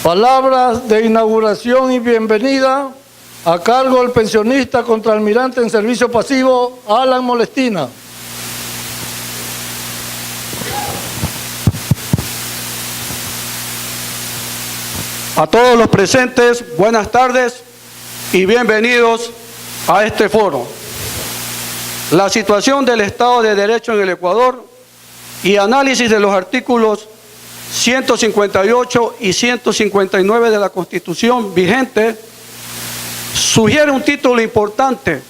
Palabras de inauguración y bienvenida a cargo del pensionista contraalmirante en servicio pasivo, Alan Molestina. A todos los presentes, buenas tardes y bienvenidos a este foro. La situación del Estado de Derecho en el Ecuador y análisis de los artículos 158 y 159 de la Constitución vigente sugiere un título importante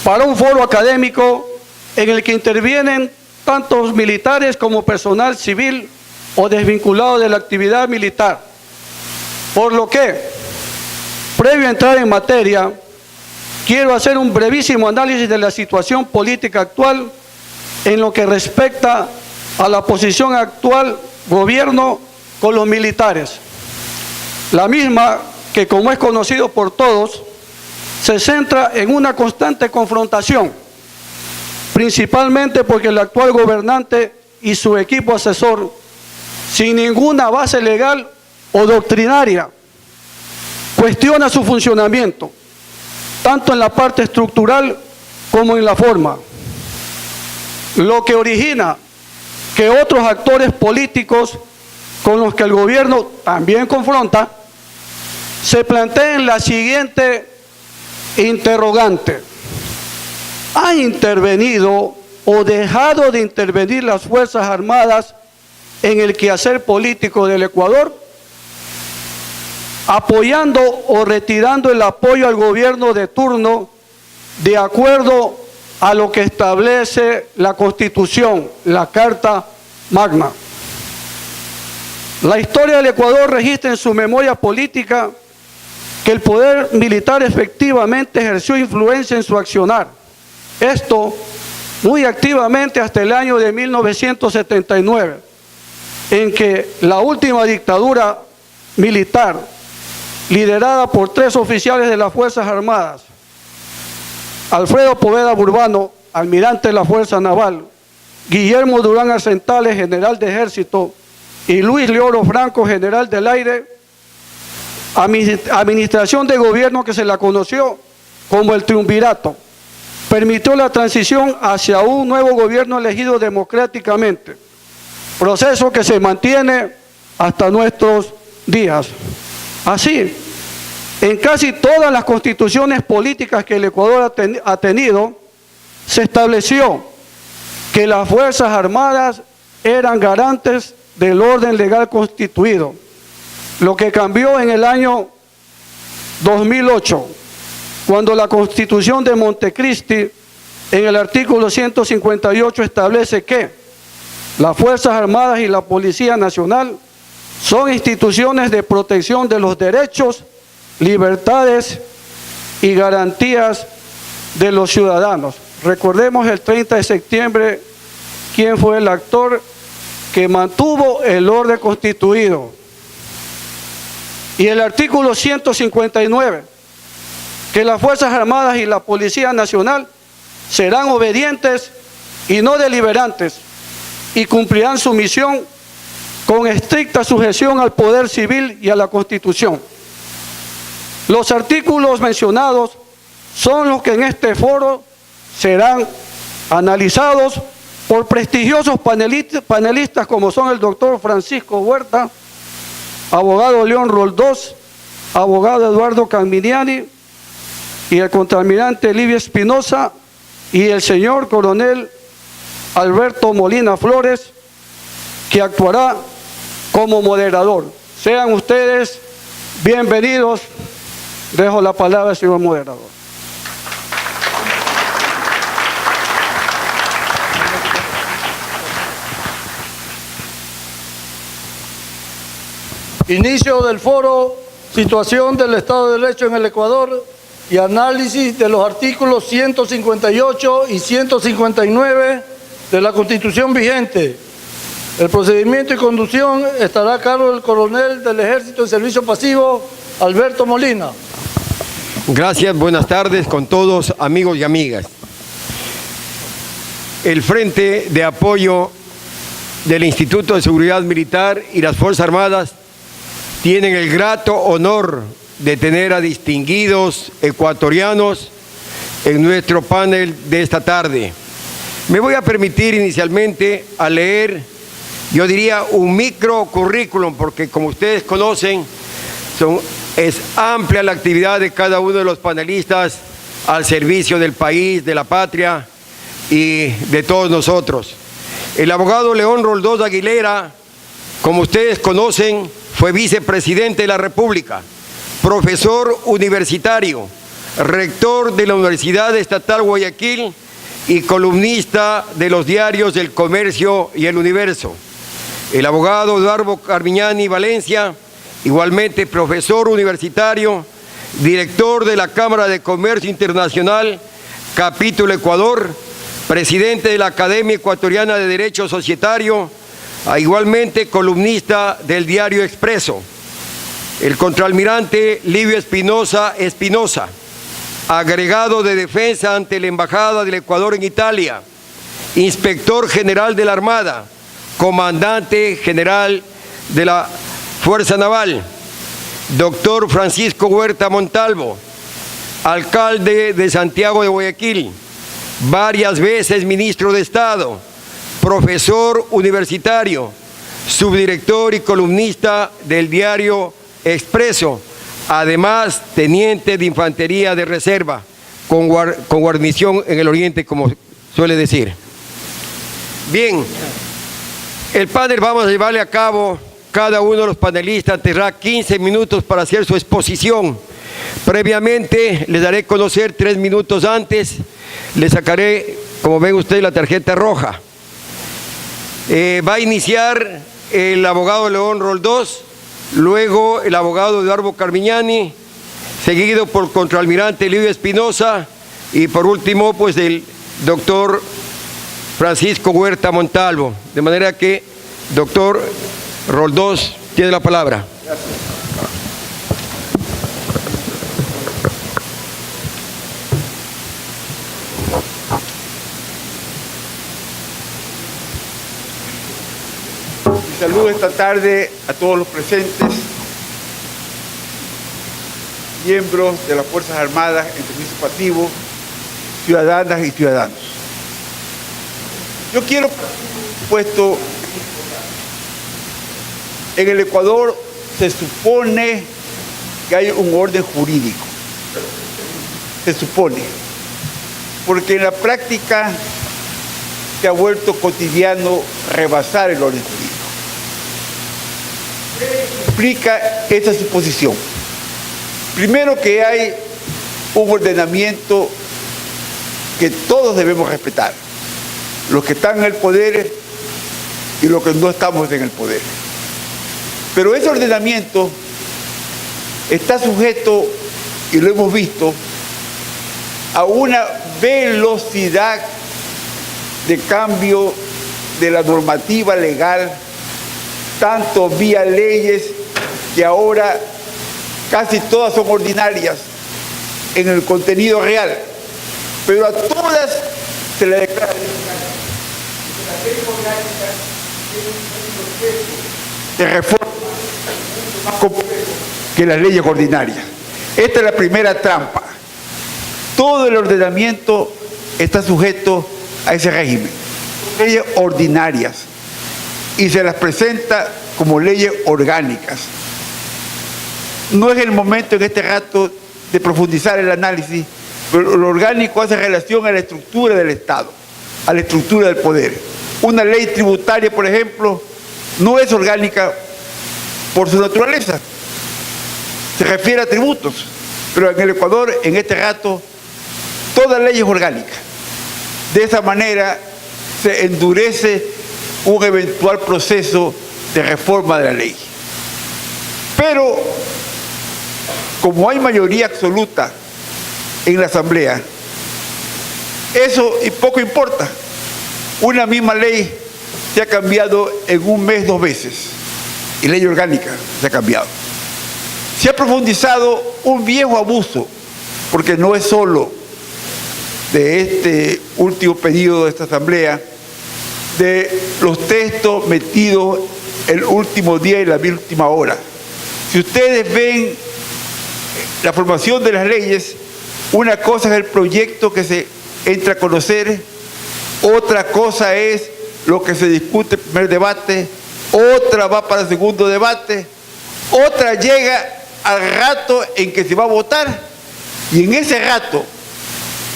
para un foro académico en el que intervienen tantos militares como personal civil o desvinculado de la actividad militar. Por lo que, previo a entrar en materia, quiero hacer un brevísimo análisis de la situación política actual en lo que respecta a la posición actual gobierno con los militares. La misma que, como es conocido por todos, se centra en una constante confrontación, principalmente porque el actual gobernante y su equipo asesor, sin ninguna base legal o doctrinaria, cuestiona su funcionamiento, tanto en la parte estructural como en la forma, lo que origina que otros actores políticos con los que el gobierno también confronta se planteen la siguiente interrogante: ¿han intervenido o dejado de intervenir las Fuerzas Armadas en el quehacer político del Ecuador, apoyando o retirando el apoyo al gobierno de turno de acuerdo a lo que establece la Constitución, la Carta Magna? La historia del Ecuador registra en su memoria política que el poder militar efectivamente ejerció influencia en su accionar. Esto muy activamente hasta el año de 1979, en que la última dictadura militar, liderada por 3 oficiales de las Fuerzas Armadas, Alfredo Poveda Burbano, almirante de la Fuerza Naval, Guillermo Durán Arcentales, general de Ejército, y Luis Leoro Franco, general del Aire, administración de gobierno que se la conoció como el triunvirato, permitió la transición hacia un nuevo gobierno elegido democráticamente, proceso que se mantiene hasta nuestros días. Así, en casi todas las constituciones políticas que el Ecuador ha tenido, se estableció que las Fuerzas Armadas eran garantes del orden legal constituido, lo que cambió en el año 2008, cuando la Constitución de Montecristi, en el artículo 158, establece que las Fuerzas Armadas y la Policía Nacional son instituciones de protección de los derechos, libertades y garantías de los ciudadanos. Recordemos el 30 de septiembre, quién fue el actor que mantuvo el orden constituido. Y el artículo 159, que las Fuerzas Armadas y la Policía Nacional serán obedientes y no deliberantes y cumplirán su misión con estricta sujeción al poder civil y a la Constitución. Los artículos mencionados son los que en este foro serán analizados por prestigiosos panelistas como son el doctor Francisco Huerta, abogado León Roldós, abogado Eduardo Carminiani y el contraalmirante Livio Espinosa y el señor coronel Alberto Molina Flores, que actuará como moderador. Sean ustedes bienvenidos. Dejo la palabra al señor moderador. Inicio del foro, situación del Estado de Derecho en el Ecuador y análisis de los artículos 158 y 159 de la Constitución vigente. El procedimiento y conducción estará a cargo del coronel del Ejército en Servicio Pasivo, Alberto Molina. Gracias, buenas tardes con todos, amigos y amigas. El Frente de Apoyo del Instituto de Seguridad Militar y las Fuerzas Armadas tienen el grato honor de tener a distinguidos ecuatorianos en nuestro panel de esta tarde. Me voy a permitir inicialmente a leer, yo diría, un micro currículum, porque como ustedes conocen, es amplia la actividad de cada uno de los panelistas al servicio del país, de la patria y de todos nosotros. El abogado León Roldós Aguilera, como ustedes conocen, fue vicepresidente de la República, profesor universitario, rector de la Universidad Estatal Guayaquil y columnista de los diarios El Comercio y El Universo. El abogado Eduardo Carminiani Valencia, igualmente profesor universitario, director de la Cámara de Comercio Internacional, capítulo Ecuador, presidente de la Academia Ecuatoriana de Derecho Societario, igualmente columnista del diario Expreso. El contraalmirante Livio Espinosa, agregado de defensa ante la Embajada del Ecuador en Italia, inspector general de la Armada, comandante general de la Fuerza Naval. Doctor Francisco Huerta Montalvo, alcalde de Santiago de Guayaquil, varias veces ministro de Estado, profesor universitario, subdirector y columnista del diario Expreso, además teniente de infantería de reserva con guarnición en el oriente, como suele decir. Bien, el panel vamos a llevarle a cabo, cada uno de los panelistas tendrá 15 minutos para hacer su exposición. Previamente les daré a conocer 3 minutos antes, les sacaré, como ven ustedes, la tarjeta roja. Va a iniciar el abogado León Roldós, luego el abogado Eduardo Carminiani, seguido por el contraalmirante Livio Espinosa y por último pues el doctor Francisco Huerta Montalvo. De manera que, doctor Roldós, tiene la palabra. Gracias. Saludo esta tarde a todos los presentes, miembros de las Fuerzas Armadas en servicio pasivo, ciudadanas y ciudadanos. Yo quiero, puesto, en el Ecuador se supone que hay un orden jurídico, se supone, porque en la práctica se ha vuelto cotidiano rebasar el orden jurídico. Explica esta suposición. Primero, que hay un ordenamiento que todos debemos respetar, los que están en el poder y los que no estamos en el poder. Pero ese ordenamiento está sujeto, y lo hemos visto, a una velocidad de cambio de la normativa legal, tanto vía leyes, que ahora casi todas son ordinarias en el contenido real, pero a todas se le declara ley orgánica. Las leyes orgánicas tienen un proceso de reforma mucho más complejo que las leyes ordinarias. Esta es la primera trampa. Todo el ordenamiento está sujeto a ese régimen. Son leyes ordinarias y se las presenta como leyes orgánicas. No es el momento en este rato de profundizar el análisis, pero lo orgánico hace relación a la estructura del Estado, a la estructura del poder. Una ley tributaria, por ejemplo, no es orgánica por su naturaleza. Se refiere a tributos, pero en el Ecuador, en este rato, toda ley es orgánica. De esa manera se endurece un eventual proceso de reforma de la ley. Pero, como hay mayoría absoluta en la Asamblea, eso poco importa. Una misma ley se ha cambiado en un mes 2 veces, y ley orgánica se ha cambiado. Se ha profundizado un viejo abuso, porque no es solo de este último periodo de esta Asamblea, de los textos metidos el último día y la última hora. Si ustedes ven la formación de las leyes, una cosa es el proyecto que se entra a conocer, otra cosa es lo que se discute en el primer debate, otra va para el segundo debate, otra llega al rato en que se va a votar, y en ese rato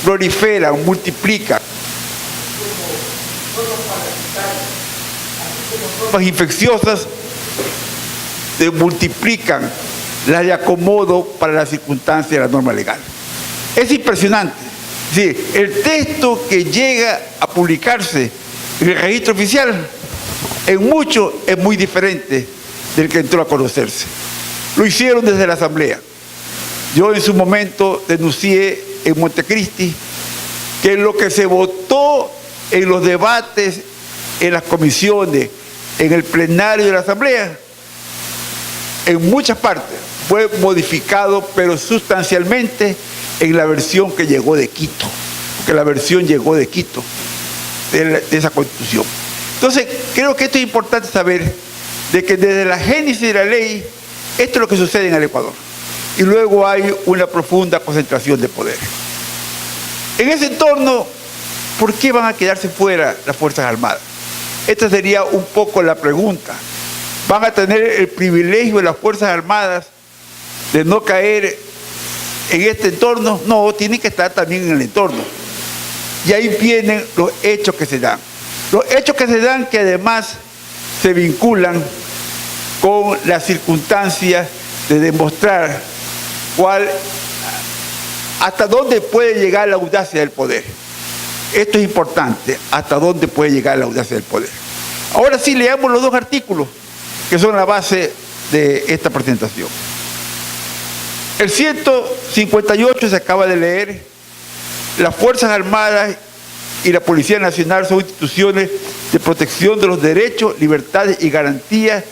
proliferan, multiplican normas infecciosas, se multiplican las de acomodo para las circunstancias de la norma legal. Es impresionante. Sí, el texto que llega a publicarse en el registro oficial, en mucho es muy diferente del que entró a conocerse. Lo hicieron desde la Asamblea. Yo en su momento denuncié en Montecristi que lo que se votó en los debates, en las comisiones, en el plenario de la Asamblea, en muchas partes fue modificado, pero sustancialmente en la versión que llegó de Quito, porque la versión llegó de Quito, de esa Constitución. Entonces, creo que esto es importante saber, de que desde la génesis de la ley, esto es lo que sucede en el Ecuador. Y luego hay una profunda concentración de poder. En ese entorno, ¿por qué van a quedarse fuera las Fuerzas Armadas? Esta sería un poco la pregunta. ¿Van a tener el privilegio de las Fuerzas Armadas de no caer en este entorno? No, tienen que estar también en el entorno. Y ahí vienen los hechos que se dan. Los hechos que se dan que además se vinculan con las circunstancias de demostrar hasta dónde puede llegar la audacia del poder. Esto es importante, hasta dónde puede llegar la audacia del poder. Ahora sí, leamos los 2 artículos que son la base de esta presentación. El 158 se acaba de leer. Las Fuerzas Armadas y la Policía Nacional son instituciones de protección de los derechos, libertades y garantías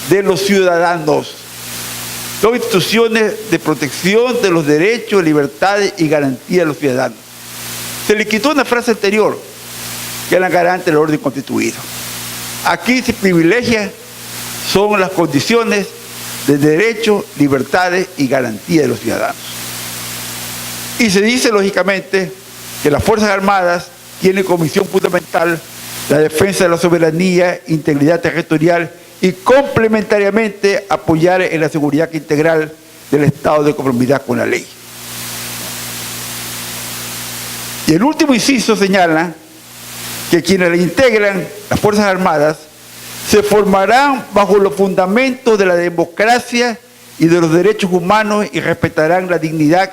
de los ciudadanos. Son instituciones de protección de los derechos, libertades y garantías de los ciudadanos. Se le quitó una frase anterior, que era garante del orden constituido. Aquí se privilegia, son las condiciones de derechos, libertades y garantías de los ciudadanos. Y se dice, lógicamente, que las Fuerzas Armadas tienen como misión fundamental la defensa de la soberanía, integridad territorial y complementariamente apoyar en la seguridad integral del Estado de conformidad con la ley. Y el último inciso señala que quienes la integran, las Fuerzas Armadas, se formarán bajo los fundamentos de la democracia y de los derechos humanos y respetarán la dignidad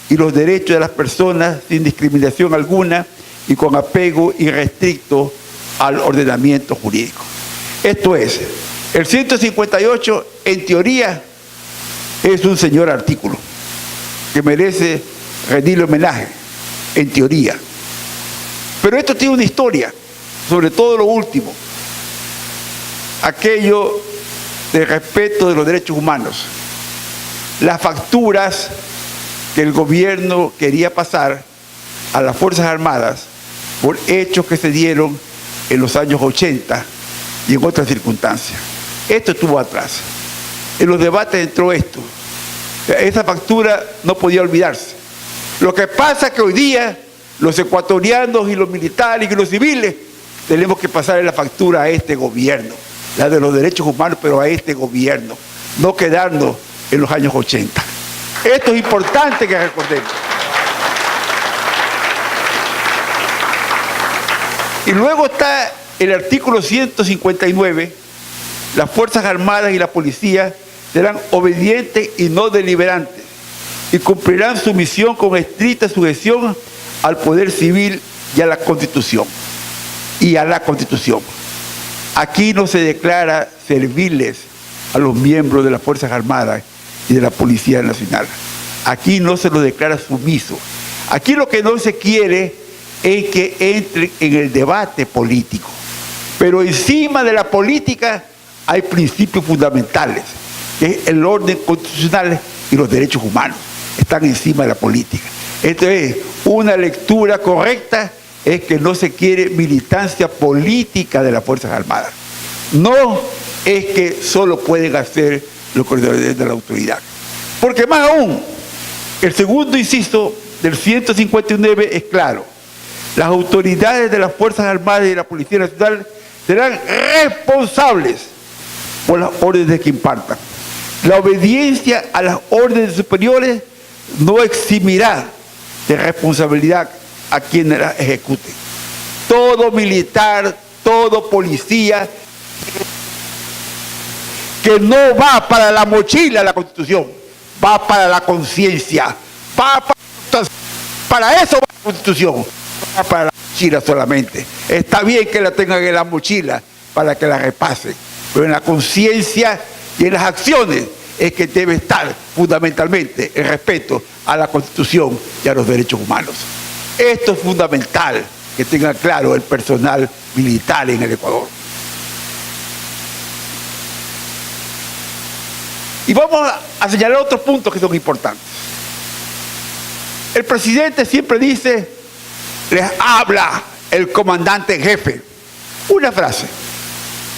y los derechos de las personas sin discriminación alguna y con apego irrestricto al ordenamiento jurídico. Esto es, el 158 en teoría es un señor artículo que merece rendirle homenaje, en teoría. Pero esto tiene una historia, sobre todo lo último, aquello de respeto de los derechos humanos. las facturas que el gobierno quería pasar a las Fuerzas Armadas por hechos que se dieron en los años 80 y en otras circunstancias. Esto estuvo atrás. En los debates entró esto. Esa factura no podía olvidarse. Lo que pasa es que hoy día los ecuatorianos y los militares y los civiles tenemos que pasarle la factura a este gobierno, la de los derechos humanos, pero a este gobierno, no quedarnos en los años 80. Esto es importante que recordemos. Y luego está el artículo 159, las Fuerzas Armadas y la Policía serán obedientes y no deliberantes y cumplirán su misión con estricta sujeción al poder civil y a la Constitución. Aquí no se declara serviles a los miembros de las Fuerzas Armadas y de la Policía Nacional. Aquí no se los declara sumisos. Aquí lo que no se quiere es que entre en el debate político. Pero encima de la política hay principios fundamentales, que es el orden constitucional y los derechos humanos. Están encima de la política. Entonces, una lectura correcta es que no se quiere militancia política de las Fuerzas Armadas. No es que solo pueden hacer lo que ordena la autoridad. Porque más aún, el segundo inciso del 159 es claro. Las autoridades de las Fuerzas Armadas y de la Policía Nacional serán responsables por las órdenes que impartan. La obediencia a las órdenes superiores no eximirá de responsabilidad a quienes las ejecuten. Todo militar, todo policía que no va para la mochila la Constitución, va para la conciencia, para eso va la Constitución, no va para la mochila solamente. Está bien que la tengan en la mochila para que la repasen, pero en la conciencia y en las acciones es que debe estar fundamentalmente el respeto a la Constitución y a los derechos humanos. Esto es fundamental que tenga claro el personal militar en el Ecuador. Y vamos a señalar otros puntos que son importantes. El presidente siempre dice, les habla el comandante en jefe. Una frase,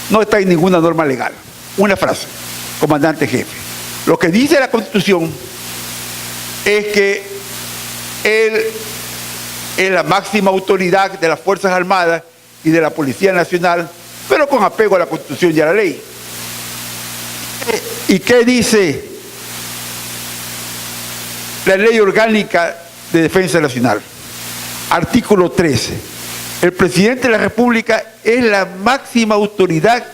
no está en ninguna norma legal. Una frase, comandante en jefe. Lo que dice la Constitución es que él es la máxima autoridad de las Fuerzas Armadas y de la Policía Nacional, pero con apego a la Constitución y a la ley. ¿Y qué dice la Ley Orgánica de Defensa Nacional? Artículo 13. El presidente de la República es la máxima autoridad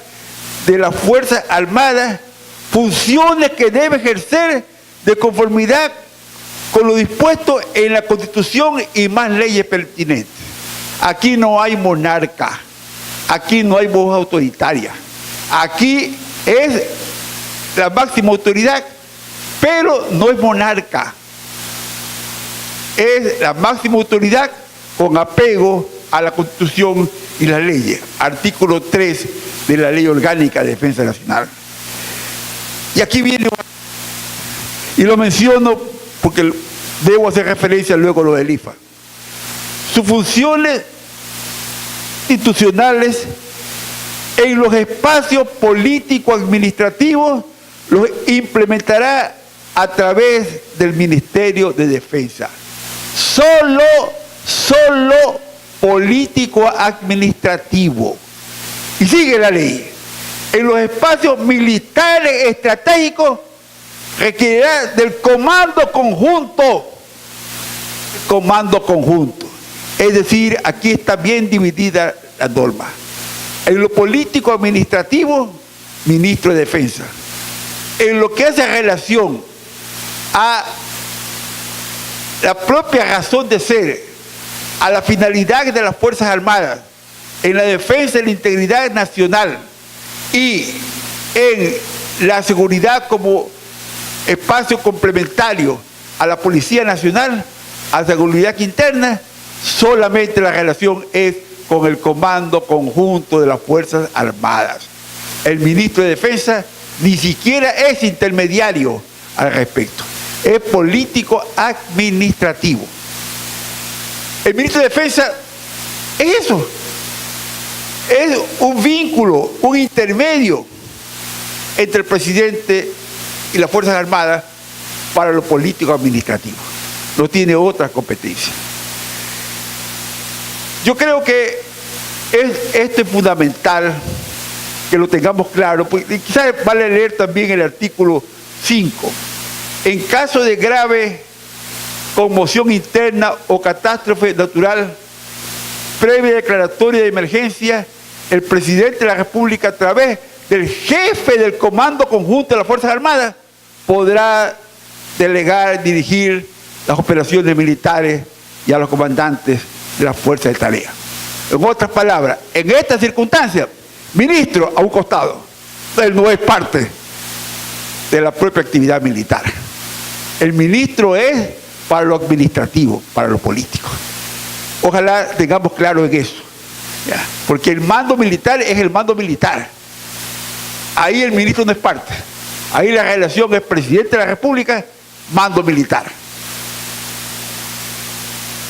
de las Fuerzas Armadas, funciones que debe ejercer de conformidad con lo dispuesto en la Constitución y más leyes pertinentes. Aquí no hay monarca, aquí no hay voz autoritaria, aquí es la máxima autoridad, pero no es monarca, es la máxima autoridad con apego a la Constitución y las leyes. Artículo 3 de la Ley Orgánica de Defensa Nacional. Y aquí viene, y lo menciono porque debo hacer referencia luego a lo del IFA. Sus funciones institucionales en los espacios político-administrativos los implementará a través del Ministerio de Defensa. Solo político-administrativo. Y sigue la ley. En los espacios militares estratégicos requerirá del comando conjunto. Comando conjunto. Es decir, aquí está bien dividida la norma. En lo político administrativo, ministro de Defensa. En lo que hace relación a la propia razón de ser, a la finalidad de las Fuerzas Armadas, en la defensa de la integridad nacional y en la seguridad como espacio complementario a la Policía Nacional, a la seguridad interna, solamente la relación es con el comando conjunto de las Fuerzas Armadas. El ministro de Defensa ni siquiera es intermediario al respecto. Es político administrativo. El ministro de Defensa es eso. Es un vínculo, un intermedio entre el presidente y las Fuerzas Armadas para lo político administrativo. No tiene otra competencia. Yo creo que esto es fundamental que lo tengamos claro, porque quizás vale leer también el artículo 5. En caso de grave conmoción interna o catástrofe natural, previa declaratoria de emergencia, el presidente de la República, a través del jefe del Comando Conjunto de las Fuerzas Armadas, podrá delegar, dirigir las operaciones militares y a los comandantes de las fuerzas de tarea. En otras palabras, en estas circunstancias, ministro a un costado, él no es parte de la propia actividad militar. El ministro es para lo administrativo, para lo político. Ojalá tengamos claro en eso, ¿ya? Porque el mando militar es el mando militar. Ahí el ministro no es parte. Ahí la relación es presidente de la República, mando militar.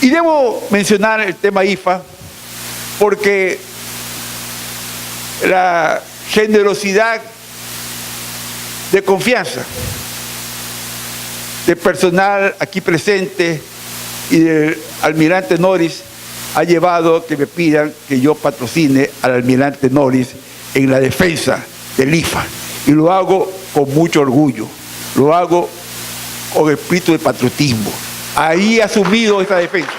Y debo mencionar el tema IFA porque la generosidad de confianza del personal aquí presente y del almirante Noris ha llevado a que me pidan que yo patrocine al almirante Noris en la defensa del IFA. Y lo hago con mucho orgullo, lo hago con espíritu de patriotismo. Ahí he asumido esta defensa.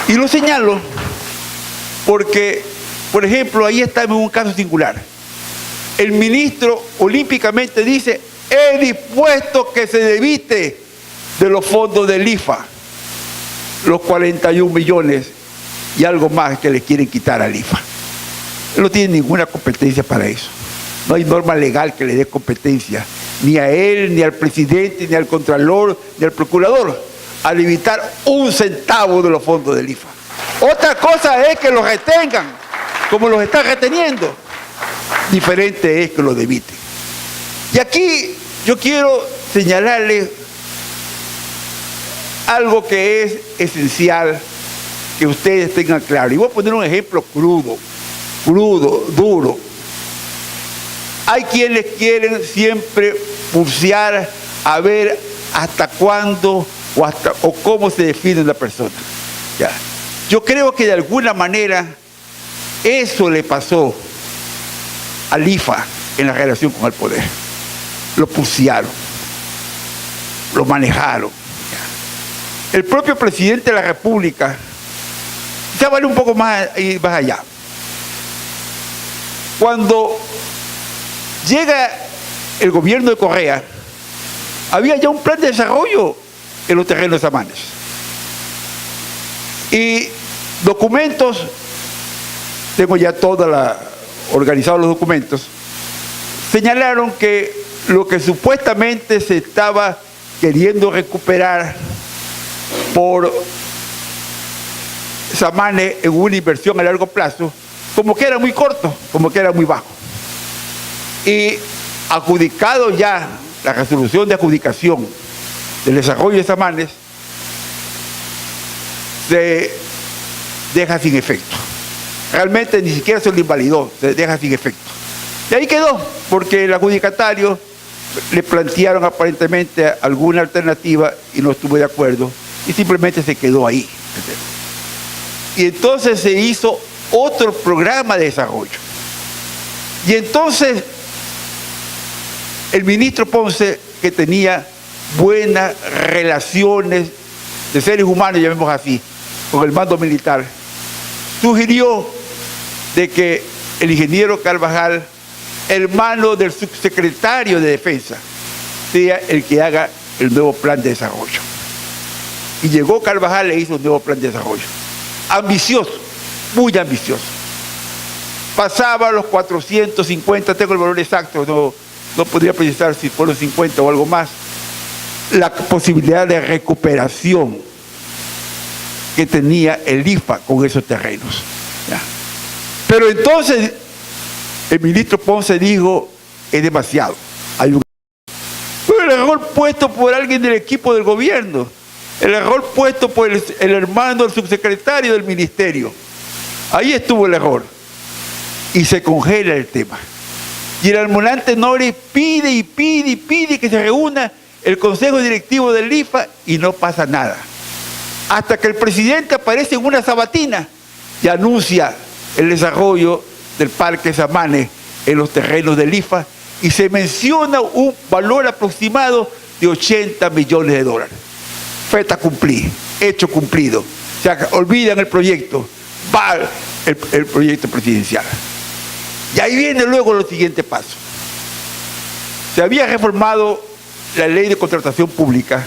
Y lo señalo porque, por ejemplo, ahí estamos en un caso singular. El ministro olímpicamente dice: he dispuesto que se debite de los fondos del IFA los 41 millones y algo más que le quieren quitar al IFA. Él no tiene ninguna competencia para eso. No hay norma legal que le dé competencia, ni a él, ni al presidente, ni al contralor, ni al procurador, al evitar un centavo de los fondos del IFA. Otra cosa es que los retengan, como los están reteniendo. Diferente es que los debiten. Y aquí yo quiero señalarles algo que es esencial que ustedes tengan claro. Y voy a poner un ejemplo crudo, duro. Hay quienes quieren siempre pulsear a ver hasta cuándo o cómo se define una persona. ¿Ya? Yo creo que de alguna manera eso le pasó al IFA en la relación con el poder. Lo pulsearon, lo manejaron. ¿Ya? El propio presidente de la República, ya vale un poco más allá. Cuando llega el gobierno de Correa, había ya un plan de desarrollo en los terrenos samanes. Y documentos, tengo ya organizados los documentos, señalaron que lo que supuestamente se estaba queriendo recuperar por samanes en una inversión a largo plazo, como que era muy corto, como que era muy bajo. Y adjudicado ya la resolución de adjudicación del desarrollo de samanes, se deja sin efecto. Realmente ni siquiera se lo invalidó, se deja sin efecto. Y ahí quedó, porque el adjudicatario le plantearon aparentemente alguna alternativa y no estuvo de acuerdo, y simplemente se quedó ahí. Y entonces se hizo otro programa de desarrollo. Y entonces el ministro Ponce, que tenía buenas relaciones de seres humanos, llamemos así, con el mando militar, sugirió de que el ingeniero Carvajal, hermano del subsecretario de Defensa, sea el que haga el nuevo plan de desarrollo. Y llegó Carvajal e hizo un nuevo plan de desarrollo. Ambicioso, muy ambicioso. Pasaba los 450, tengo el valor exacto, no podría precisar si fueron 50 o algo más, la posibilidad de recuperación que tenía el IFA con esos terrenos. ¿Ya? Pero entonces El ministro Ponce dijo, es demasiado. Hay un... Pero el error puesto por alguien del equipo del gobierno, el error puesto por el hermano del subsecretario del ministerio. Ahí estuvo el error. Y se congela el tema. Y el almirante Nori pide y pide y pide que se reúna el consejo directivo del IFA y no pasa nada. Hasta que el presidente aparece en una sabatina y anuncia el desarrollo del Parque Samanes en los terrenos del IFA y se menciona un valor aproximado de $80 millones. Feta cumplir, hecho cumplido. Se olvidan el proyecto, va el proyecto presidencial. Y ahí viene luego los siguientes pasos. Se había reformado la ley de contratación pública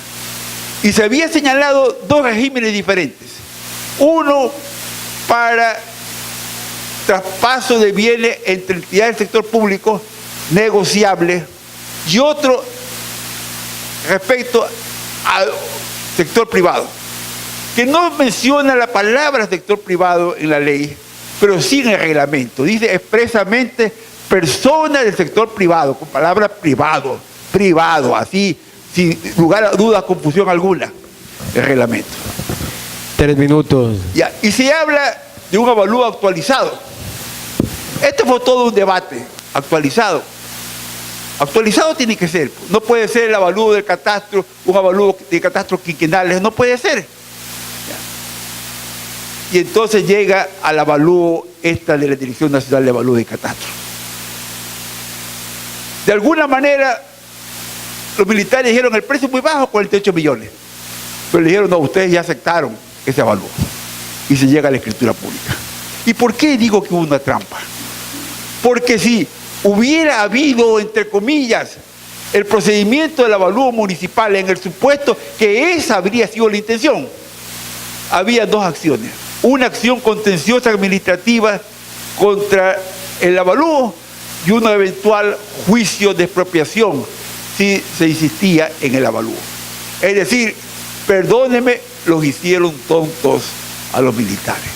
y se había señalado dos regímenes diferentes. Uno para traspaso de bienes entre entidades del sector público negociable y otro respecto al sector privado, que no menciona la palabra sector privado en la ley, pero sí en el reglamento. Dice expresamente persona del sector privado, con palabra privado, así, sin lugar a dudas, confusión alguna, el reglamento. 3 minutos. Ya, y se habla de un avalúo actualizado. Este fue todo un debate actualizado. Actualizado tiene que ser. No puede ser el avalúo del catastro, un avalúo de catastros quinquenales, no puede ser. Y entonces llega al avalúo esta de la Dirección Nacional de Avalúo de Catastro. De alguna manera, los militares dijeron, el precio es muy bajo, 48 millones. Pero le dijeron, no, ustedes ya aceptaron ese avalúo. Y se llega a la escritura pública. ¿Y por qué digo que hubo una trampa? Porque si hubiera habido, entre comillas, el procedimiento del avalúo municipal en el supuesto que esa habría sido la intención, había dos acciones. Una acción contenciosa administrativa contra el avalúo y un eventual juicio de expropiación si se insistía en el avalúo. Es decir, perdónenme, los hicieron tontos a los militares.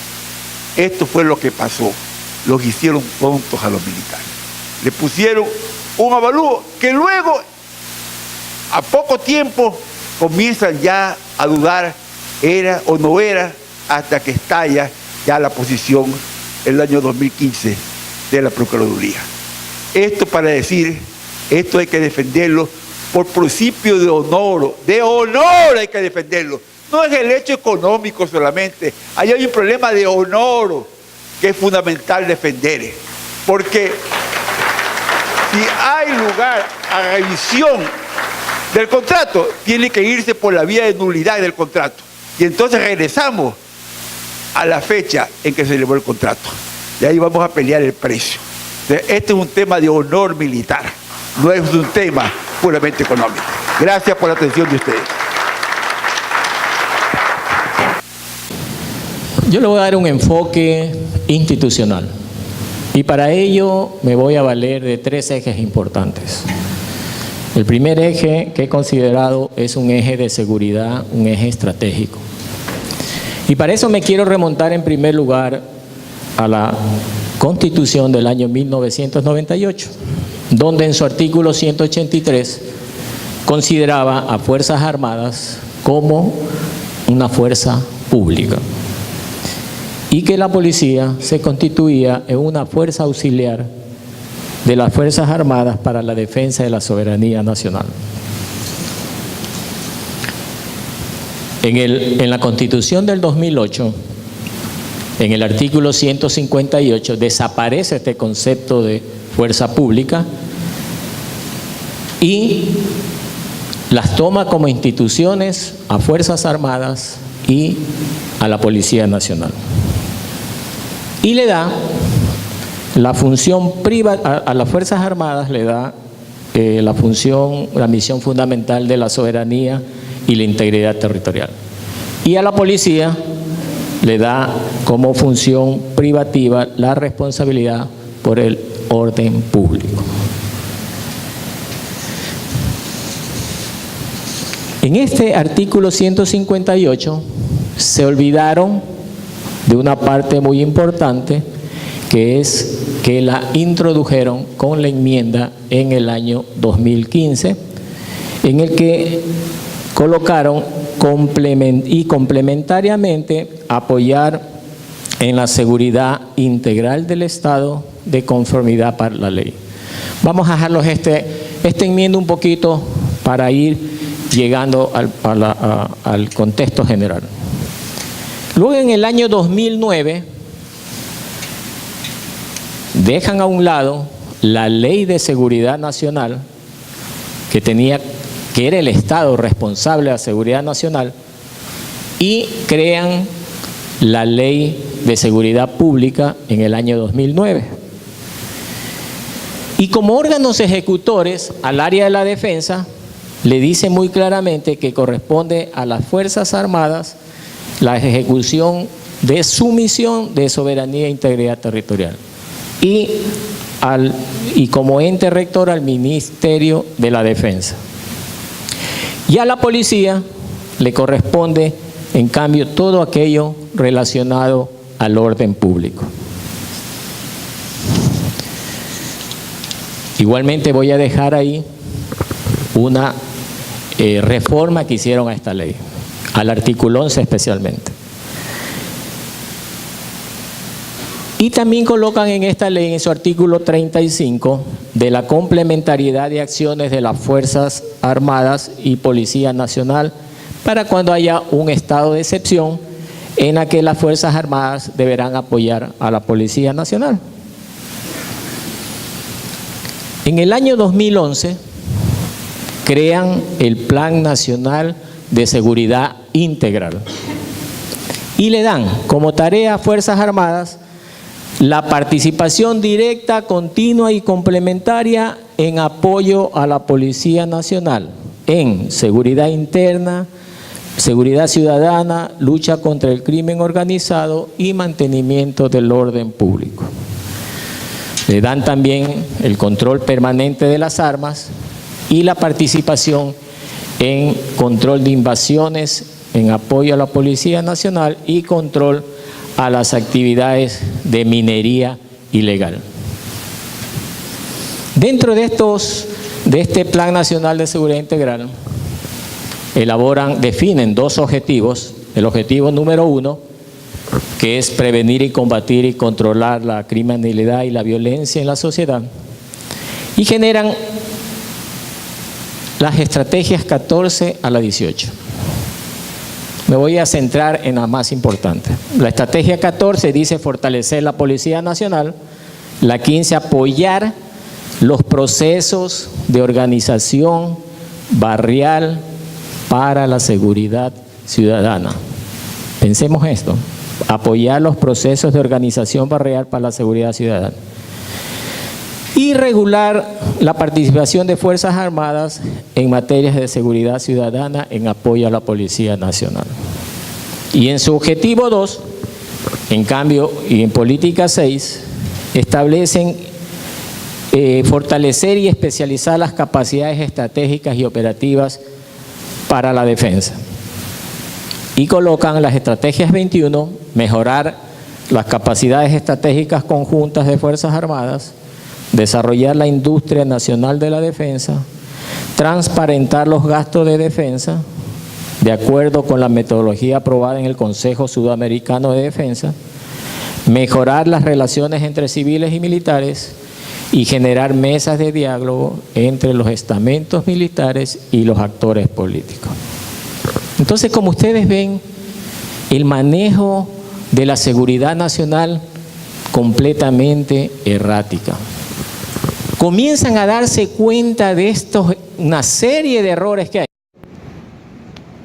Esto fue lo que pasó. Los hicieron tontos a los militares. Le pusieron un avalúo que luego, a poco tiempo, comienzan ya a dudar era o no era, hasta que estalla ya la posición el año 2015 de la Procuraduría. Esto para decir, esto hay que defenderlo por principio de honor hay que defenderlo. No es el hecho económico solamente, ahí hay un problema de honor que es fundamental defender, porque si hay lugar a revisión del contrato, tiene que irse por la vía de nulidad del contrato. Y entonces regresamos a la fecha en que se celebró el contrato. Y ahí vamos a pelear el precio. Este es un tema de honor militar, no es un tema puramente económico. Gracias por la atención de ustedes. Yo le voy a dar un enfoque institucional y para ello me voy a valer de 3 ejes importantes. El primer eje que he considerado es un eje de seguridad, un eje estratégico. Y para eso me quiero remontar en primer lugar a la Constitución del año 1998, donde en su artículo 183 consideraba a Fuerzas Armadas como una fuerza pública y que la policía se constituía en una fuerza auxiliar de las Fuerzas Armadas para la defensa de la soberanía nacional. En la Constitución del 2008, en el artículo 158, desaparece este concepto de fuerza pública y las toma como instituciones a Fuerzas Armadas y a la Policía Nacional. Y le da la función privada, a las Fuerzas Armadas le da la misión fundamental de la soberanía y la integridad territorial. Y a la policía le da como función privativa la responsabilidad por el orden público. En este artículo 158 se olvidaron de una parte muy importante, que es que la introdujeron con la enmienda en el año 2015, en el que colocaron y complementariamente apoyar en la seguridad integral del Estado de conformidad para la ley. Vamos a dejarlos esta enmienda un poquito para ir llegando al contexto general. Luego, en el año 2009, dejan a un lado la Ley de Seguridad Nacional, que era el Estado responsable de la seguridad nacional, y crean la Ley de Seguridad Pública en el año 2009. Y como órganos ejecutores al área de la defensa, le dice muy claramente que corresponde a las Fuerzas Armadas la ejecución de su misión de soberanía e integridad territorial. Y como ente rector al Ministerio de la Defensa. Y a la policía le corresponde, en cambio, todo aquello relacionado al orden público. Igualmente voy a dejar ahí una reforma que hicieron a esta ley, al artículo 11 especialmente. Y también colocan en esta ley, en su artículo 35, de la complementariedad de acciones de las Fuerzas Armadas y Policía Nacional para cuando haya un estado de excepción en la que las Fuerzas Armadas deberán apoyar a la Policía Nacional. En el año 2011 crean el Plan Nacional de Seguridad Integral y le dan como tarea a Fuerzas Armadas la participación directa, continua y complementaria en apoyo a la Policía Nacional en seguridad interna, seguridad ciudadana, lucha contra el crimen organizado y mantenimiento del orden público. Le dan también el control permanente de las armas y la participación en control de invasiones, en apoyo a la Policía Nacional y control a las actividades de minería ilegal. Dentro de este Plan Nacional de Seguridad Integral, definen dos objetivos. El objetivo número 1, que es prevenir y combatir y controlar la criminalidad y la violencia en la sociedad, y generan las estrategias 14 a la 18. Me voy a centrar en la más importante. La estrategia 14 dice fortalecer la Policía Nacional. La 15, apoyar los procesos de organización barrial para la seguridad ciudadana. Pensemos esto, apoyar los procesos de organización barrial para la seguridad ciudadana. Y regular la participación de Fuerzas Armadas en materias de seguridad ciudadana en apoyo a la Policía Nacional. Y en su objetivo 2, en cambio, y en política 6, establecen fortalecer y especializar las capacidades estratégicas y operativas para la defensa. Y colocan las estrategias 21, mejorar las capacidades estratégicas conjuntas de Fuerzas Armadas, desarrollar la industria nacional de la defensa, transparentar los gastos de defensa, de acuerdo con la metodología aprobada en el Consejo Sudamericano de Defensa, mejorar las relaciones entre civiles y militares y generar mesas de diálogo entre los estamentos militares y los actores políticos. Entonces, como ustedes ven, el manejo de la seguridad nacional completamente errática. Comienzan a darse cuenta de una serie de errores que hay.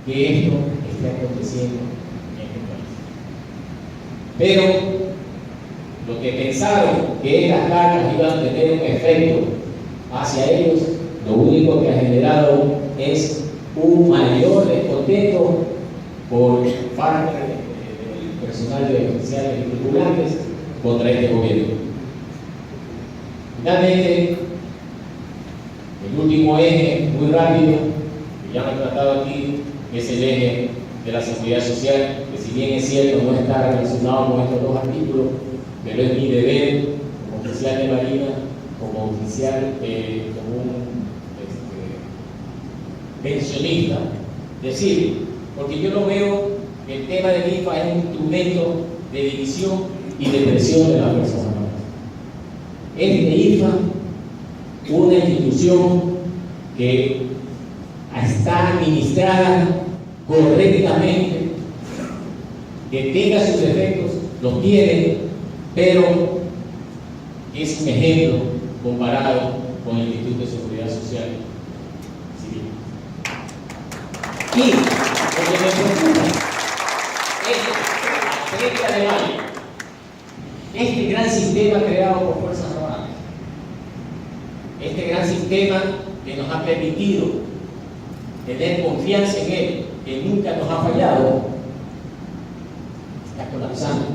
Que esto está aconteciendo en el país. Pero lo que pensaron que estas cargas iban a tener un efecto hacia ellos, lo único que ha generado es un mayor descontento por parte del personal de oficiales y tripulantes contra este gobierno. Finalmente, el último eje, muy rápido, que ya hemos tratado aquí, es el eje de la seguridad social, que si bien es cierto no está relacionado con estos dos artículos, pero es mi deber como oficial de Marina, como oficial, como un pensionista, decir, porque yo no veo que el tema del IFA es un instrumento de división y de presión de las Fuerzas Armadas. Este IFA, una institución que está administrada correctamente, que tenga sus defectos, los tiene, pero es un ejemplo comparado con el Instituto de Seguridad Social Civil. Y lo que me preocupa es que a 30 de mayo, este gran sistema creado por Fuerzas Armadas, este gran sistema que nos ha permitido tener confianza en él, que nunca nos ha fallado, está colapsando.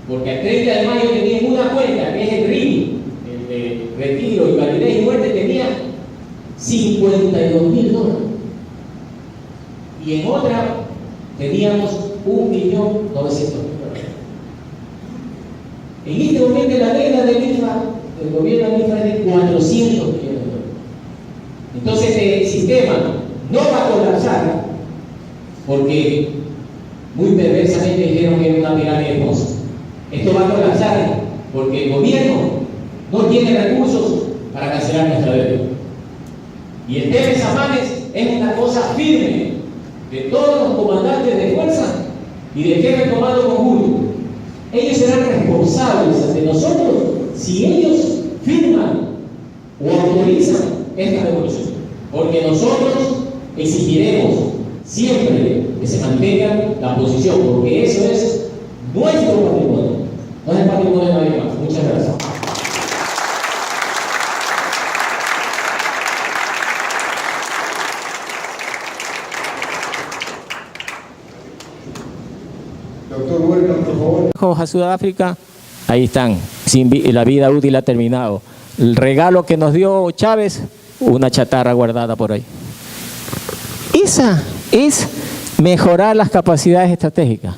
Porque al 30 de mayo tenía en una cuenta, que es el RINI, el de retiro, invalidez y muerte, tenía $52.000. Y en otra teníamos $1.900.000. En este momento la deuda del IFA, del gobierno del IFA, es de $400 millones. Entonces el sistema no va a colapsar porque muy perversamente dijeron que era una pirámide de Ponzi. Esto va a colapsar porque el gobierno no tiene recursos para cancelar nuestra deuda. Y el tema de Samanes es una cosa firme de todos los comandantes de fuerza y del jefe de comando conjunto. Ellos serán responsables ante nosotros si ellos firman o autorizan esta devolución. Porque nosotros exigiremos siempre que se mantenga la posición, porque eso es nuestro patrimonio, no es el patrimonio de nadie más. Muchas gracias. Doctor Huerta, por favor. A Sudáfrica, ahí están, la vida útil ha terminado. El regalo que nos dio Chávez, una chatarra guardada por ahí. Esa es mejorar las capacidades estratégicas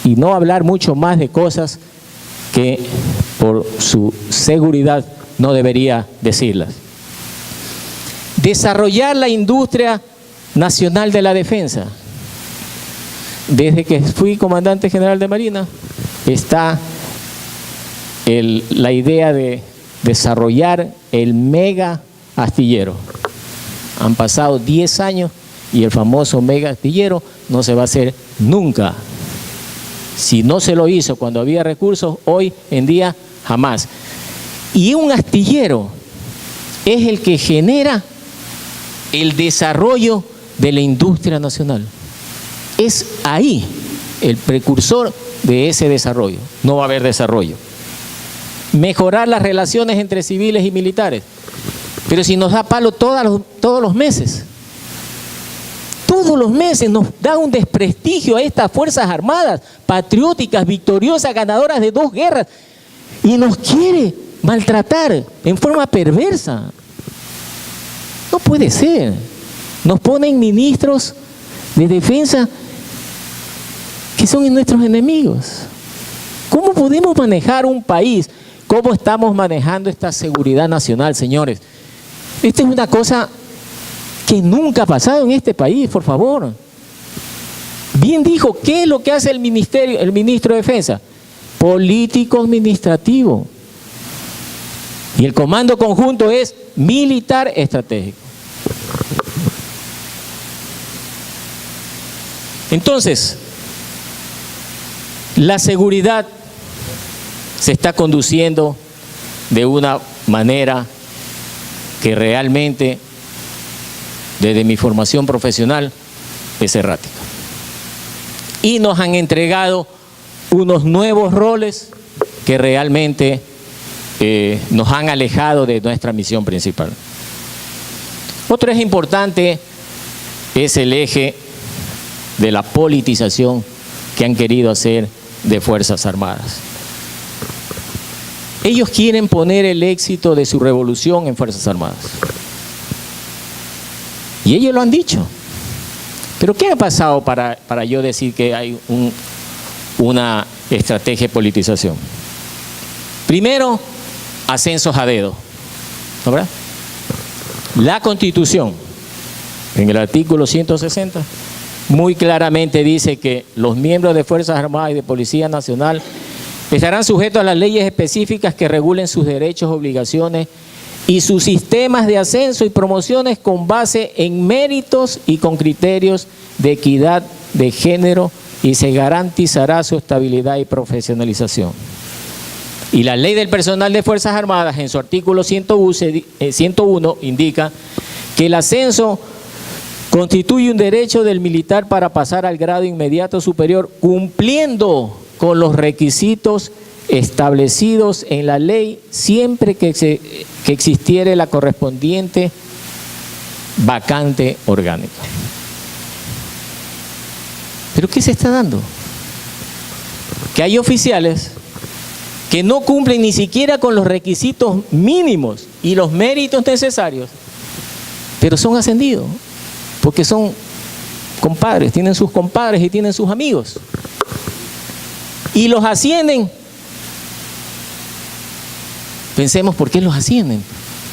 y no hablar mucho más de cosas que por su seguridad no debería decirlas. Desarrollar la industria nacional de la defensa. Desde que fui comandante general de Marina está la idea de desarrollar el mega astillero. Han pasado 10 años y el famoso mega astillero no se va a hacer nunca. Si no se lo hizo cuando había recursos, hoy en día jamás. Y un astillero es el que genera el desarrollo de la industria nacional. Es ahí el precursor de ese desarrollo. No va a haber desarrollo. Mejorar las relaciones entre civiles y militares. Pero si nos da palo todos los meses. Todos los meses nos da un desprestigio a estas Fuerzas Armadas, patrióticas, victoriosas, ganadoras de 2 guerras. Y nos quiere maltratar en forma perversa. No puede ser. Nos ponen ministros de defensa que son nuestros enemigos. ¿Cómo podemos manejar un país? ¿Cómo estamos manejando esta seguridad nacional, señores? Esta es una cosa que nunca ha pasado en este país, por favor. Bien dijo, ¿qué es lo que hace el ministro de Defensa? Político administrativo. Y el comando conjunto es militar estratégico. Entonces, la seguridad se está conduciendo de una manera que realmente, desde mi formación profesional, es errática. Y nos han entregado unos nuevos roles que realmente nos han alejado de nuestra misión principal. Otro eje importante es el eje de la politización que han querido hacer de Fuerzas Armadas. Ellos quieren poner el éxito de su revolución en Fuerzas Armadas. Y ellos lo han dicho. Pero ¿qué ha pasado para yo decir que hay una estrategia de politización? Primero, ascensos a dedo, ¿no, verdad? La Constitución, en el artículo 160, muy claramente dice que los miembros de Fuerzas Armadas y de Policía Nacional estarán sujetos a las leyes específicas que regulen sus derechos, obligaciones y sus sistemas de ascenso y promociones con base en méritos y con criterios de equidad de género, y se garantizará su estabilidad y profesionalización. Y la Ley del Personal de Fuerzas Armadas, en su artículo 101, indica que el ascenso constituye un derecho del militar para pasar al grado inmediato superior, cumpliendo con los requisitos establecidos en la ley, siempre que existiere la correspondiente vacante orgánica. ¿Pero qué se está dando? Que hay oficiales que no cumplen ni siquiera con los requisitos mínimos y los méritos necesarios, pero son ascendidos, porque son compadres, tienen sus compadres y tienen sus amigos. Y los ascienden. Pensemos por qué los ascienden.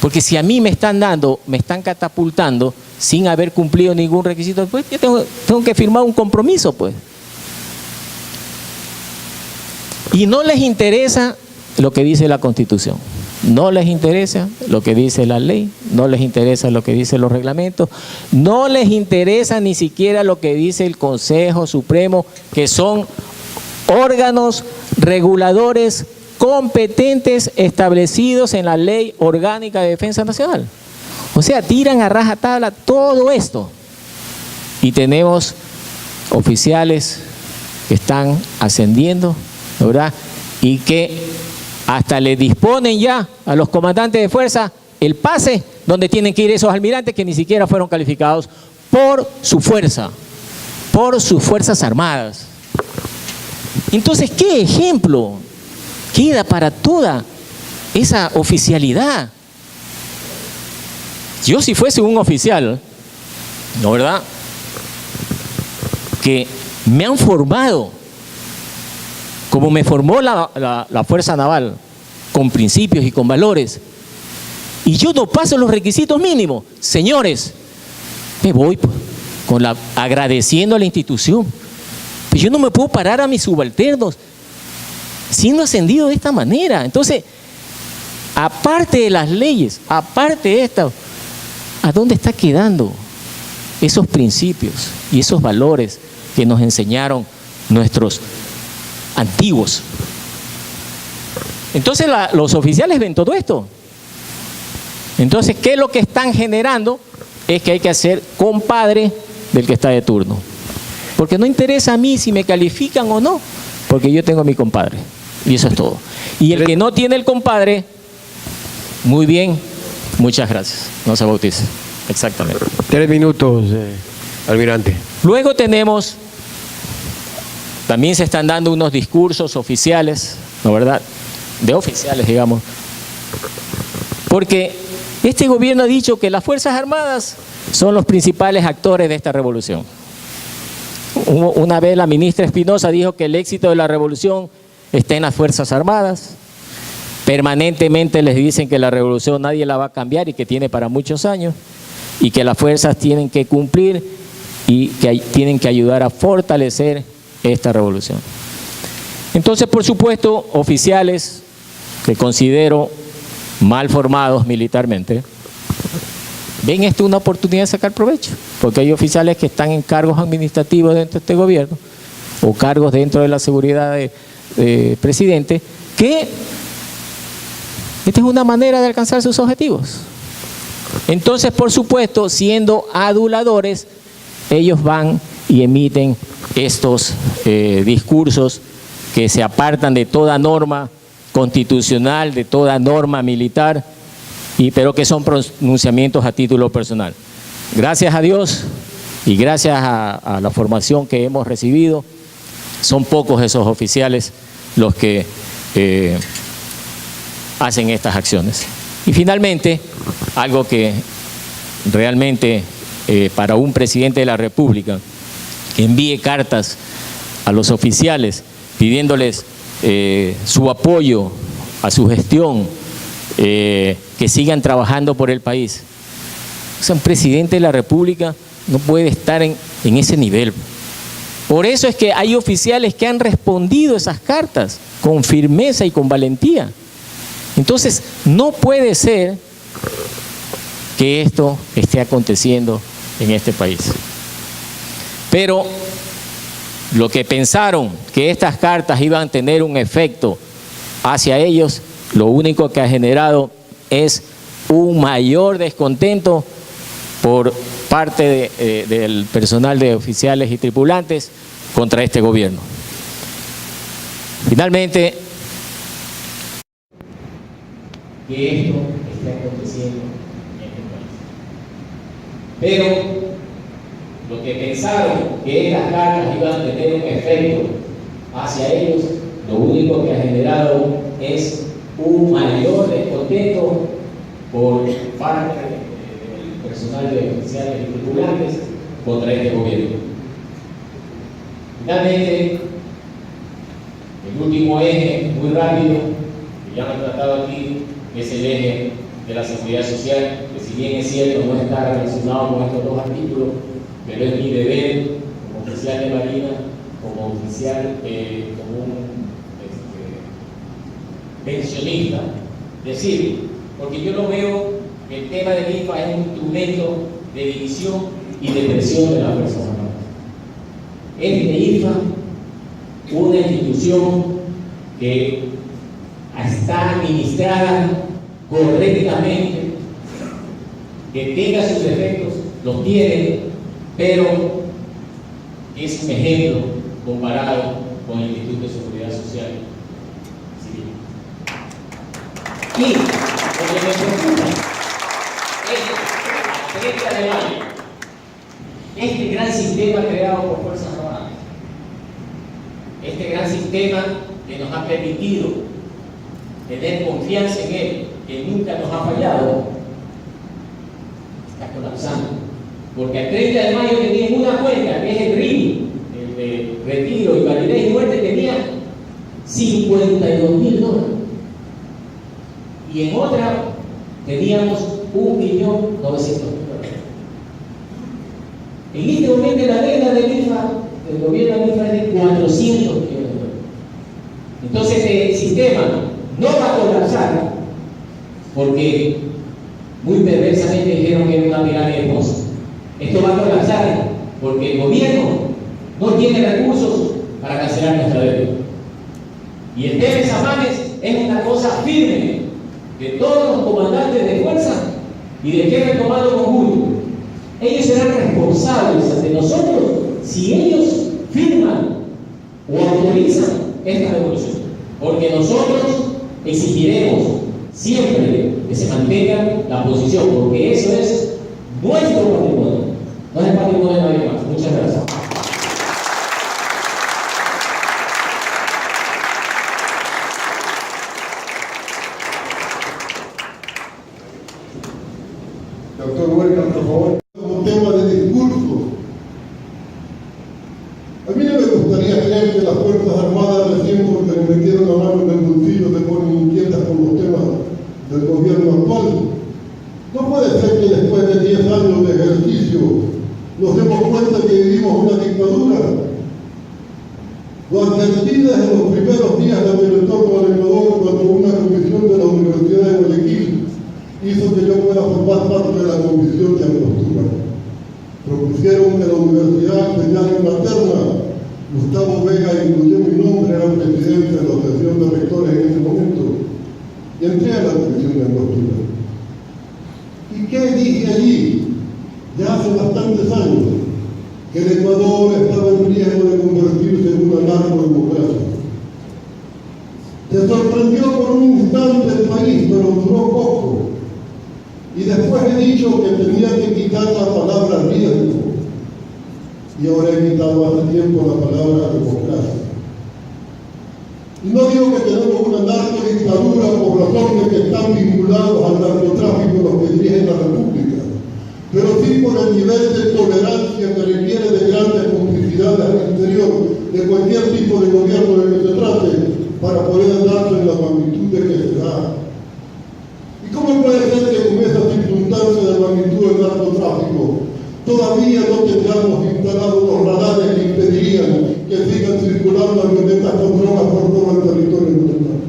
Porque si a mí me están dando, me están catapultando sin haber cumplido ningún requisito, pues yo tengo que firmar un compromiso, pues. Y no les interesa lo que dice la Constitución, no les interesa lo que dice la ley, no les interesa lo que dicen los reglamentos, no les interesa ni siquiera lo que dice el Consejo Supremo, que son órganos reguladores competentes establecidos en la Ley Orgánica de Defensa Nacional. O sea, tiran a rajatabla todo esto. Y tenemos oficiales que están ascendiendo, ¿verdad? Y que hasta le disponen ya a los comandantes de fuerza el pase donde tienen que ir esos almirantes que ni siquiera fueron calificados por su fuerza, por sus Fuerzas Armadas. Entonces, ¿qué ejemplo queda para toda esa oficialidad? Yo, si fuese un oficial, ¿no, verdad?, que me han formado como me formó la Fuerza Naval, con principios y con valores, y yo no paso los requisitos mínimos, señores, me voy pues, agradeciendo a la institución. Pero yo no me puedo parar a mis subalternos siendo ascendido de esta manera. Entonces, aparte de las leyes, aparte de esto, ¿a dónde está quedando esos principios y esos valores que nos enseñaron nuestros antiguos? Entonces los oficiales ven todo esto. Entonces, ¿qué es lo que están generando? Es que hay que hacer compadre del que está de turno. Porque no interesa a mí si me califican o no, porque yo tengo a mi compadre. Y eso es todo. Y el que no tiene el compadre, muy bien, muchas gracias, no se bautice. Exactamente. 3 minutos, almirante. Luego tenemos, también se están dando unos discursos oficiales, ¿no, verdad? De oficiales, digamos. Porque este gobierno ha dicho que las Fuerzas Armadas son los principales actores de esta revolución. Una vez la ministra Espinosa dijo que el éxito de la revolución está en las Fuerzas Armadas. Permanentemente les dicen que la revolución nadie la va a cambiar y que tiene para muchos años, y que las fuerzas tienen que cumplir y que tienen que ayudar a fortalecer esta revolución. Entonces, por supuesto, oficiales que considero mal formados militarmente, ven esto una oportunidad de sacar provecho, porque hay oficiales que están en cargos administrativos dentro de este gobierno o cargos dentro de la seguridad de presidente, que esta es una manera de alcanzar sus objetivos. Entonces, por supuesto, siendo aduladores, ellos van y emiten estos discursos que se apartan de toda norma constitucional, de toda norma militar, pero que son pronunciamientos a título personal. Gracias a Dios y gracias a la formación que hemos recibido, son pocos esos oficiales los que hacen estas acciones. Y finalmente, algo que realmente para un presidente de la República que envíe cartas a los oficiales pidiéndoles su apoyo a su gestión, que sigan trabajando por el país. O sea, un presidente de la República no puede estar en ese nivel. Por eso es que hay oficiales que han respondido esas cartas con firmeza y con valentía. Entonces, no puede ser que esto esté aconteciendo en este país. Pero lo que pensaron que estas cartas iban a tener un efecto hacia ellos, lo único que ha generado es un mayor descontento por parte del personal de oficiales y tripulantes contra este gobierno. Finalmente, que esto esté aconteciendo en este país. Pero lo que pensaron que estas cartas iban a tener un efecto hacia ellos, lo único que ha generado es un mayor descontento por parte del personal de oficiales y tripulantes contra este gobierno. Finalmente, el último eje, muy rápido, que ya hemos tratado aquí, es el eje de la seguridad social, que si bien es cierto no está relacionado con estos dos artículos, pero es mi deber como oficial de Marina, como oficial, como un pensionista, decir, porque yo no veo que el tema del INFA es un instrumento de división y de presión de la persona. Es el INFA una institución que está administrada correctamente, que tenga sus defectos, los tiene, pero es un ejemplo comparado con el Instituto de Seguridad Social Civil. Y lo que me preocupa es el 30 de mayo, este gran sistema creado por Fuerzas Armadas, este gran sistema que nos ha permitido tener confianza en él, que nunca nos ha fallado, está colapsando. Porque al 30 de mayo tenía en una cuenta, que es el RINI, el de retiro, invalidez y muerte, tenía $52.000. Y en otra teníamos $1.900.000. En este momento la deuda del INFA, del gobierno del INFA, es de $400 millones. Entonces el sistema no va a colapsar porque muy perversamente dijeron que era una pirámide de pozos. Esto va a colapsar porque el gobierno no tiene recursos para cancelar nuestra deuda. Y el tema de Samanes es una cosa firme de todos los comandantes de fuerza y del jefe de comando conjunto. Ellos serán responsables ante nosotros si ellos firman o autorizan esta devolución. Porque nosotros exigiremos siempre que se mantenga la posición, porque eso es nuestro patrimonio, no es el patrimonio de nadie más. Muchas gracias. Doctor Huerta, por favor. Como tema de discurso, a mí no me gustaría creer que las Fuerzas Armadas recién porque le metieron la mano en el bolsillo se ponen inquietas con los temas del gobierno actual. No puede ser que después de 10 años de ejercicio nos demos cuenta que vivimos una dictadura. Lo advertí desde los primeros días de mi retorno al Ecuador cuando una comisión de la Universidad de Guayaquil hizo que yo pueda formar parte de la comisión de angostura. Propusieron que la universidad señale una terna. Gustavo Vega incluyó mi nombre, era presidente de la Asociación de Rectores en ese momento, y entré a la comisión de angostura. ¿Y qué dije allí? Ya hace bastantes años, que el Ecuador estaba en riesgo de convertirse en una narcodemocracia. Se sorprendió por un instante el país, pero duró poco. Y después he dicho que tenía que quitar la palabra riesgo. Y ahora he quitado hace tiempo la palabra democracia. Y no digo que tenemos una narcodictadura por razones que están vinculados al narcotráfico los que dirigen la República, pero sí por el nivel de tolerancia que requiere de grandes complicidades al interior de cualquier tipo de gobierno de que se trate para poder darse en la magnitud magnitud de que se da. ¿Y cómo puede ser que con esa circunstancia de magnitud del narcotráfico todavía no tengamos instalados los radares que impedirían que sigan circulando avionetas con drogas por todo el territorio nacional?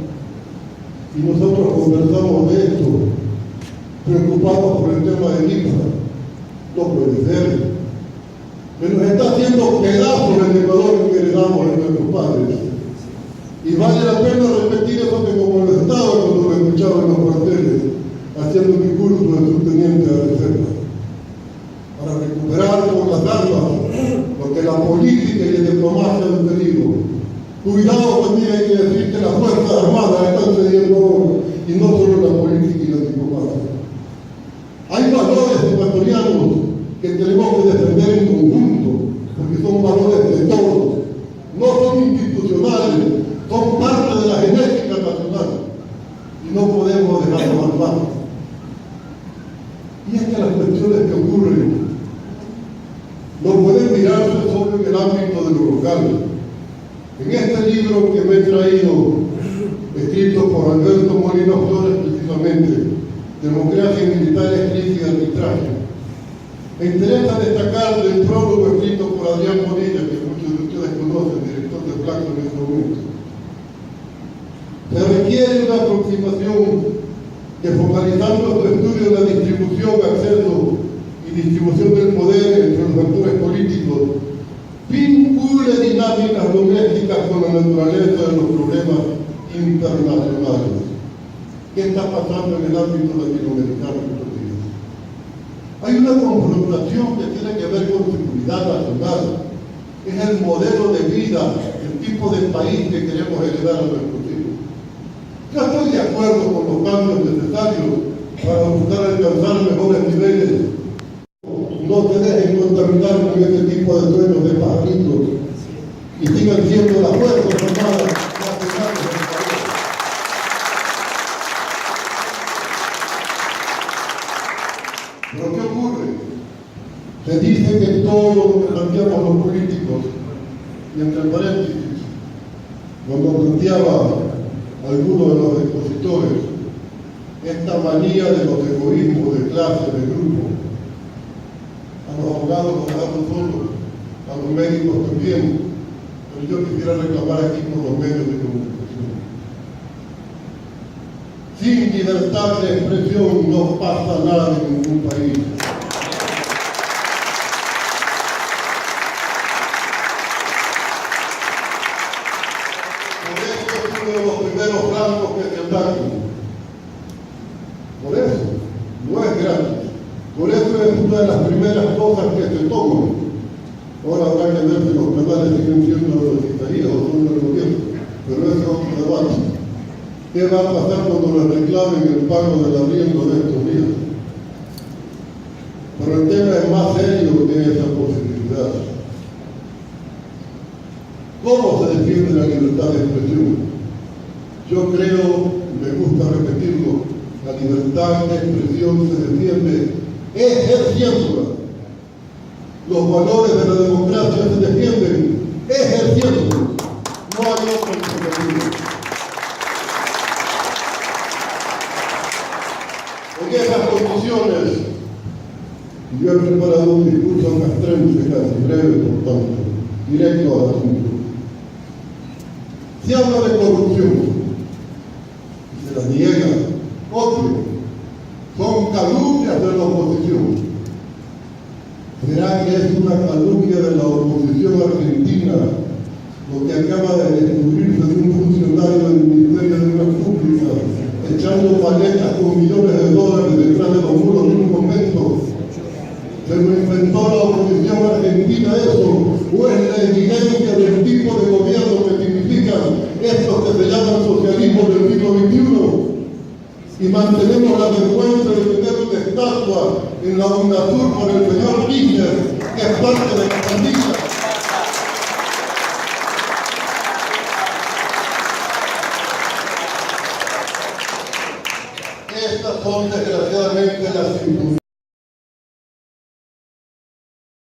Y nosotros conversamos de esto, preocupados por el tema del INFRA. No puede ser. Que nos está haciendo pedazos el Ecuador que heredamos de nuestros padres. Y vale la pena repetir eso que como lo estaba cuando lo escuchaba en los cuarteles, haciendo mi curso de subteniente de reserva, para recuperar con las armas lo que la política y la diplomacia han pedido. Cuidado, también hay que decir que las Fuerzas Armadas están cediendo ahora, y no solo la política y la diplomacia. Hay valores ecuatorianos que tenemos que defender en conjunto, porque son valores de todos, no son institucionales, son parte de la genética nacional, y no podemos dejarlos al margen. Y es que las cuestiones que ocurren no pueden mirarse solo en el ámbito de lo local. En este libro que me he traído, escrito por Alberto Molino Flores precisamente, Democracia Militar, Crisis y Arbitraje, me interesa destacar del prólogo escrito por Adrián Bonilla, que muchos de ustedes conocen, director de Flaxo en este momento. Se requiere una aproximación que, focalizando su estudio de la distribución, acceso y distribución del poder entre los actores políticos, vincule dinámicas domésticas con la naturaleza de los problemas internacionales. ¿Qué está pasando en el ámbito latinoamericano estos días? Hay una confrontación que tiene que ver con seguridad nacional. Es el modelo de vida, el tipo de país que queremos heredar a nuestros hijos. Yo estoy de acuerdo con los cambios necesarios para buscar alcanzar mejores niveles. No se dejen contaminar con este tipo de sueños de pajaritos y sigan siendo las Fuerzas Armadas nacionales del país. Pero ¿qué ocurre? Se dice que todo lo que planteamos los políticos, y entre paréntesis, cuando planteaba algunos de los expositores esta manía de los egoísmos de clase, de grupo, a los abogados los dejamos solos, a los médicos también, pero yo quisiera reclamar aquí por los medios de comunicación. Sin libertad de expresión no pasa nada en ningún país. Por eso es uno de los primeros blancos que se atacan. Por eso, no es gratis. Por eso es una de las primeras cosas que se toman. Ahora habrá que ver si los canales siguen siendo de la Secretaría o son del gobierno, pero ese es otro debate. ¿Qué va a pasar cuando les reclamen el pago del arriendo de estos días? Pero el tema es más serio que esa posibilidad. ¿Cómo se defiende la libertad de expresión? Yo creo, me gusta repetirlo, la libertad de expresión se defiende ejerciéndola. Los valores de la democracia se defienden ejerciéndola. No hay otra alternativa. En esas condiciones, yo he preparado un discurso castrense casi breve, por tanto, directo al asunto. Se habla de corrupción y se la niega. Otro, son calumnias de la oposición. ¿Será que es una calumnia de la oposición argentina lo que acaba de descubrirse de un funcionario del Ministerio de Obras Públicas echando paletas con millones de dólares detrás de los muros de un convento? ¿Se lo inventó la oposición argentina eso? ¿O es la evidencia del tipo de gobierno que significan estos que se llaman socialismo del siglo XXI? Y mantenemos la vergüenza de tener una estatua en la UNASUR por el señor Kirchner, que es parte de la pandilla.